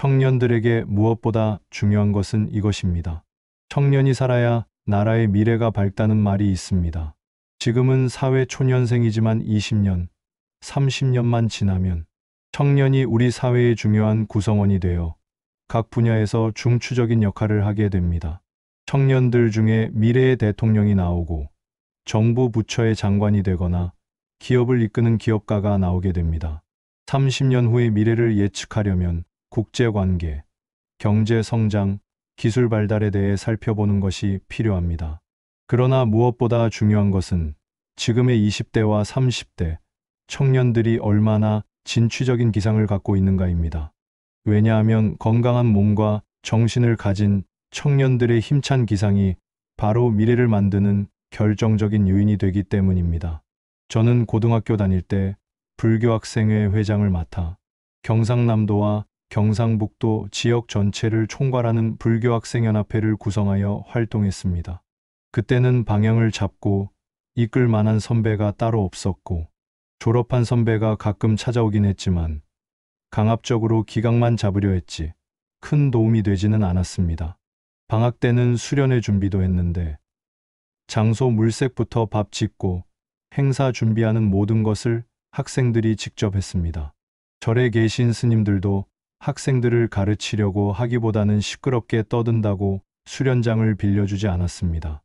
청년들에게 무엇보다 중요한 것은 이것입니다. 청년이 살아야 나라의 미래가 밝다는 말이 있습니다. 지금은 사회 초년생이지만 20년, 30년만 지나면 청년이 우리 사회의 중요한 구성원이 되어 각 분야에서 중추적인 역할을 하게 됩니다. 청년들 중에 미래의 대통령이 나오고 정부 부처의 장관이 되거나 기업을 이끄는 기업가가 나오게 됩니다. 30년 후의 미래를 예측하려면 국제관계, 경제 성장, 기술 발달에 대해 살펴보는 것이 필요합니다. 그러나 무엇보다 중요한 것은 지금의 20대와 30대 청년들이 얼마나 진취적인 기상을 갖고 있는가입니다. 왜냐하면 건강한 몸과 정신을 가진 청년들의 힘찬 기상이 바로 미래를 만드는 결정적인 요인이 되기 때문입니다. 저는 고등학교 다닐 때 불교학생회 회장을 맡아 경상남도와 경상북도 지역 전체를 총괄하는 불교학생연합회를 구성하여 활동했습니다. 그때는 방향을 잡고 이끌 만한 선배가 따로 없었고 졸업한 선배가 가끔 찾아오긴 했지만 강압적으로 기강만 잡으려 했지 큰 도움이 되지는 않았습니다. 방학 때는 수련회 준비도 했는데 장소 물색부터 밥 짓고 행사 준비하는 모든 것을 학생들이 직접 했습니다. 절에 계신 스님들도 학생들을 가르치려고 하기보다는 시끄럽게 떠든다고 수련장을 빌려주지 않았습니다.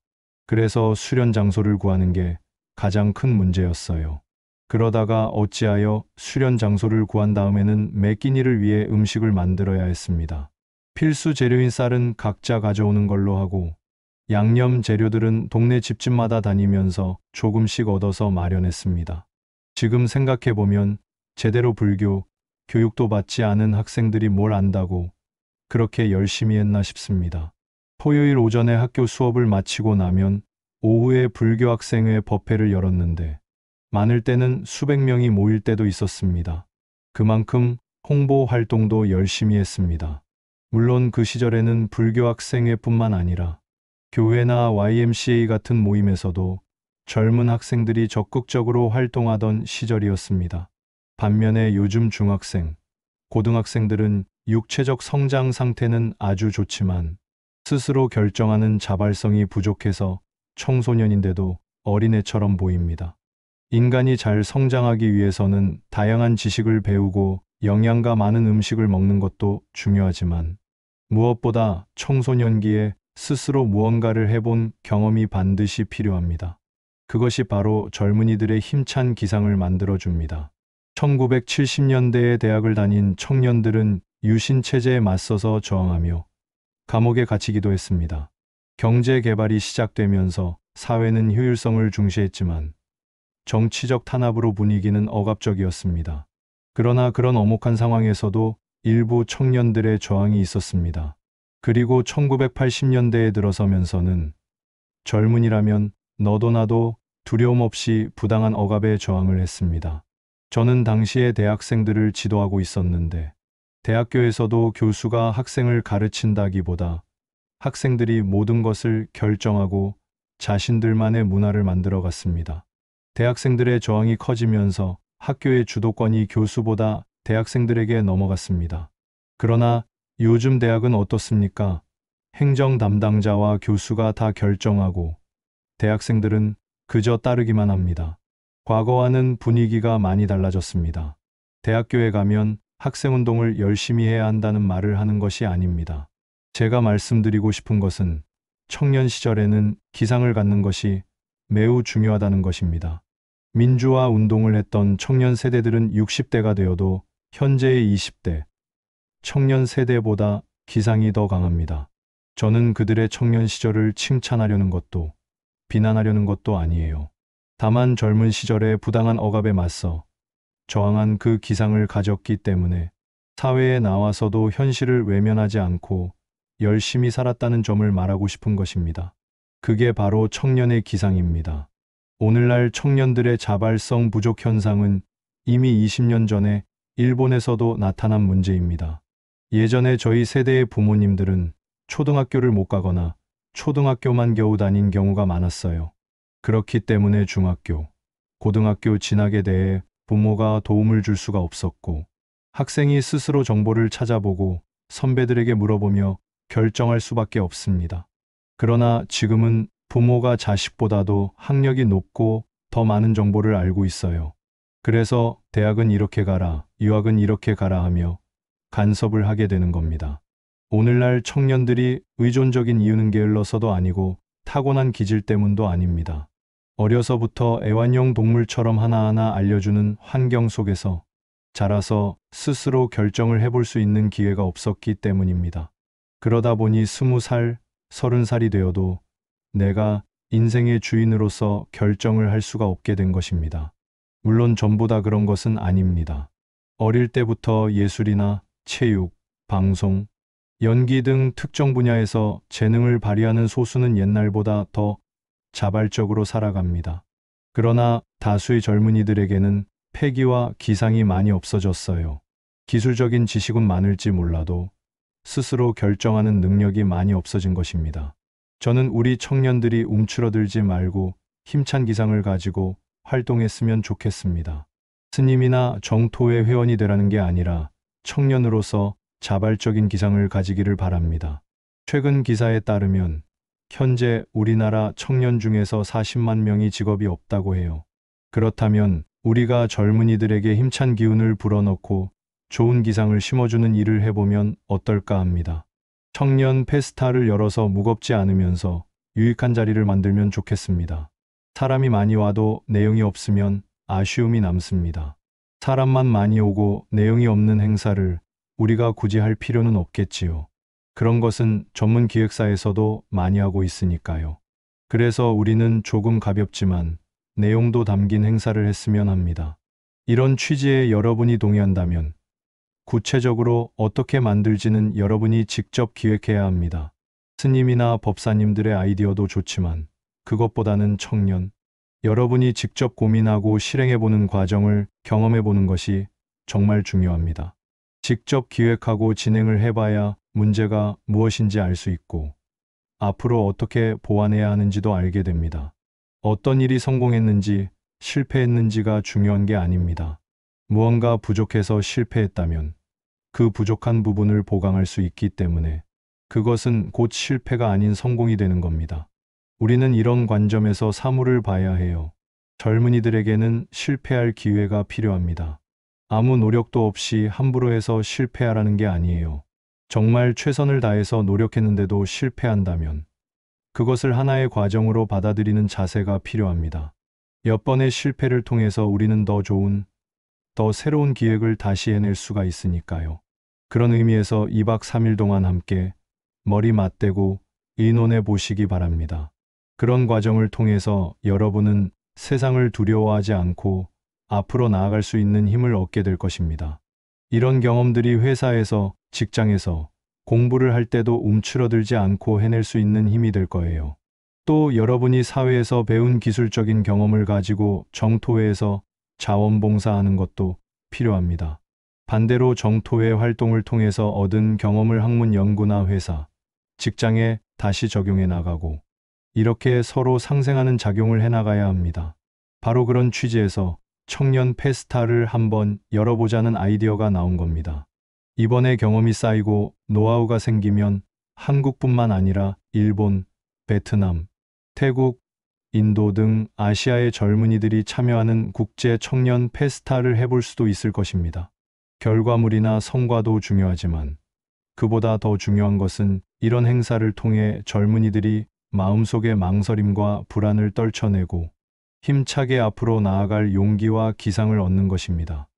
그래서 수련 장소를 구하는 게 가장 큰 문제였어요. 그러다가 어찌하여 수련 장소를 구한 다음에는 매 끼니를 위해 음식을 만들어야 했습니다. 필수 재료인 쌀은 각자 가져오는 걸로 하고 양념 재료들은 동네 집집마다 다니면서 조금씩 얻어서 마련했습니다. 지금 생각해보면 제대로 불교 교육도 받지 않은 학생들이 뭘 안다고 그렇게 열심히 했나 싶습니다. 토요일 오전에 학교 수업을 마치고 나면 오후에 불교학생회 법회를 열었는데 많을 때는 수백 명이 모일 때도 있었습니다. 그만큼 홍보 활동도 열심히 했습니다. 물론 그 시절에는 불교학생회뿐만 아니라 교회나 YMCA 같은 모임에서도 젊은 학생들이 적극적으로 활동하던 시절이었습니다. 반면에 요즘 중학생, 고등학생들은 육체적 성장 상태는 아주 좋지만 스스로 결정하는 자발성이 부족해서 청소년인데도 어린애처럼 보입니다. 인간이 잘 성장하기 위해서는 다양한 지식을 배우고 영양가 많은 음식을 먹는 것도 중요하지만 무엇보다 청소년기에 스스로 무언가를 해본 경험이 반드시 필요합니다. 그것이 바로 젊은이들의 힘찬 기상을 만들어줍니다. 1970년대에 대학을 다닌 청년들은 유신체제에 맞서서 저항하며 감옥에 갇히기도 했습니다. 경제 개발이 시작되면서 사회는 효율성을 중시했지만 정치적 탄압으로 분위기는 억압적이었습니다. 그러나 그런 엄혹한 상황에서도 일부 청년들의 저항이 있었습니다. 그리고 1980년대에 들어서면서는 젊은이라면 너도 나도 두려움 없이 부당한 억압에 저항을 했습니다. 저는 당시에 대학생들을 지도하고 있었는데 대학교에서도 교수가 학생을 가르친다기보다 학생들이 모든 것을 결정하고 자신들만의 문화를 만들어 갔습니다. 대학생들의 저항이 커지면서 학교의 주도권이 교수보다 대학생들에게 넘어갔습니다. 그러나 요즘 대학은 어떻습니까? 행정 담당자와 교수가 다 결정하고 대학생들은 그저 따르기만 합니다. 과거와는 분위기가 많이 달라졌습니다. 대학교에 가면 학생운동을 열심히 해야 한다는 말을 하는 것이 아닙니다. 제가 말씀드리고 싶은 것은 청년 시절에는 기상을 갖는 것이 매우 중요하다는 것입니다. 민주화 운동을 했던 청년 세대들은 60대가 되어도 현재의 20대 청년 세대보다 기상이 더 강합니다. 저는 그들의 청년 시절을 칭찬하려는 것도 비난하려는 것도 아니에요. 다만 젊은 시절의 부당한 억압에 맞서 저항한 그 기상을 가졌기 때문에 사회에 나와서도 현실을 외면하지 않고 열심히 살았다는 점을 말하고 싶은 것입니다. 그게 바로 청년의 기상입니다. 오늘날 청년들의 자발성 부족 현상은 이미 20년 전에 일본에서도 나타난 문제입니다. 예전에 저희 세대의 부모님들은 초등학교를 못 가거나 초등학교만 겨우 다닌 경우가 많았어요. 그렇기 때문에 중학교, 고등학교 진학에 대해 부모가 도움을 줄 수가 없었고 학생이 스스로 정보를 찾아보고 선배들에게 물어보며 결정할 수밖에 없습니다. 그러나 지금은 부모가 자식보다도 학력이 높고 더 많은 정보를 알고 있어요. 그래서 대학은 이렇게 가라, 유학은 이렇게 가라 하며 간섭을 하게 되는 겁니다. 오늘날 청년들이 의존적인 이유는 게을러서도 아니고 타고난 기질 때문도 아닙니다. 어려서부터 애완용 동물처럼 하나하나 알려주는 환경 속에서 자라서 스스로 결정을 해볼 수 있는 기회가 없었기 때문입니다. 그러다 보니 20살, 30살이 되어도 내가 인생의 주인으로서 결정을 할 수가 없게 된 것입니다. 물론 전부 다 그런 것은 아닙니다. 어릴 때부터 예술이나 체육, 방송, 연기 등 특정 분야에서 재능을 발휘하는 소수는 옛날보다 더 자발적으로 살아갑니다. 그러나 다수의 젊은이들에게는 패기와 기상이 많이 없어졌어요. 기술적인 지식은 많을지 몰라도 스스로 결정하는 능력이 많이 없어진 것입니다. 저는 우리 청년들이 움츠러들지 말고 힘찬 기상을 가지고 활동했으면 좋겠습니다. 스님이나 정토의 회원이 되라는 게 아니라 청년으로서 자발적인 기상을 가지기를 바랍니다. 최근 기사에 따르면 현재 우리나라 청년 중에서 40만 명이 직업이 없다고 해요. 그렇다면 우리가 젊은이들에게 힘찬 기운을 불어넣고 좋은 기상을 심어주는 일을 해보면 어떨까 합니다. 청년 페스타를 열어서 무겁지 않으면서 유익한 자리를 만들면 좋겠습니다. 사람이 많이 와도 내용이 없으면 아쉬움이 남습니다. 사람만 많이 오고 내용이 없는 행사를 우리가 굳이 할 필요는 없겠지요. 그런 것은 전문 기획사에서도 많이 하고 있으니까요. 그래서 우리는 조금 가볍지만 내용도 담긴 행사를 했으면 합니다. 이런 취지에 여러분이 동의한다면 구체적으로 어떻게 만들지는 여러분이 직접 기획해야 합니다. 스님이나 법사님들의 아이디어도 좋지만 그것보다는 청년, 여러분이 직접 고민하고 실행해보는 과정을 경험해보는 것이 정말 중요합니다. 직접 기획하고 진행을 해봐야 문제가 무엇인지 알 수 있고 앞으로 어떻게 보완해야 하는지도 알게 됩니다. 어떤 일이 성공했는지 실패했는지가 중요한 게 아닙니다. 무언가 부족해서 실패했다면 그 부족한 부분을 보강할 수 있기 때문에 그것은 곧 실패가 아닌 성공이 되는 겁니다. 우리는 이런 관점에서 사물을 봐야 해요. 젊은이들에게는 실패할 기회가 필요합니다. 아무 노력도 없이 함부로 해서 실패하라는 게 아니에요. 정말 최선을 다해서 노력했는데도 실패한다면 그것을 하나의 과정으로 받아들이는 자세가 필요합니다. 몇 번의 실패를 통해서 우리는 더 좋은, 더 새로운 기획을 다시 해낼 수가 있으니까요. 그런 의미에서 2박 3일 동안 함께 머리 맞대고 의논해 보시기 바랍니다. 그런 과정을 통해서 여러분은 세상을 두려워하지 않고 앞으로 나아갈 수 있는 힘을 얻게 될 것입니다. 이런 경험들이 회사에서, 직장에서 공부를 할 때도 움츠러들지 않고 해낼 수 있는 힘이 될 거예요. 또 여러분이 사회에서 배운 기술적인 경험을 가지고 정토회에서 자원봉사하는 것도 필요합니다. 반대로 정토회 활동을 통해서 얻은 경험을 학문 연구나 회사, 직장에 다시 적용해 나가고 이렇게 서로 상생하는 작용을 해나가야 합니다. 바로 그런 취지에서 청년 페스타를 한번 열어보자는 아이디어가 나온 겁니다. 이번에 경험이 쌓이고 노하우가 생기면 한국뿐만 아니라 일본, 베트남, 태국, 인도 등 아시아의 젊은이들이 참여하는 국제 청년 페스타를 해볼 수도 있을 것입니다. 결과물이나 성과도 중요하지만 그보다 더 중요한 것은 이런 행사를 통해 젊은이들이 마음속의 망설임과 불안을 떨쳐내고 힘차게 앞으로 나아갈 용기와 기상을 얻는 것입니다.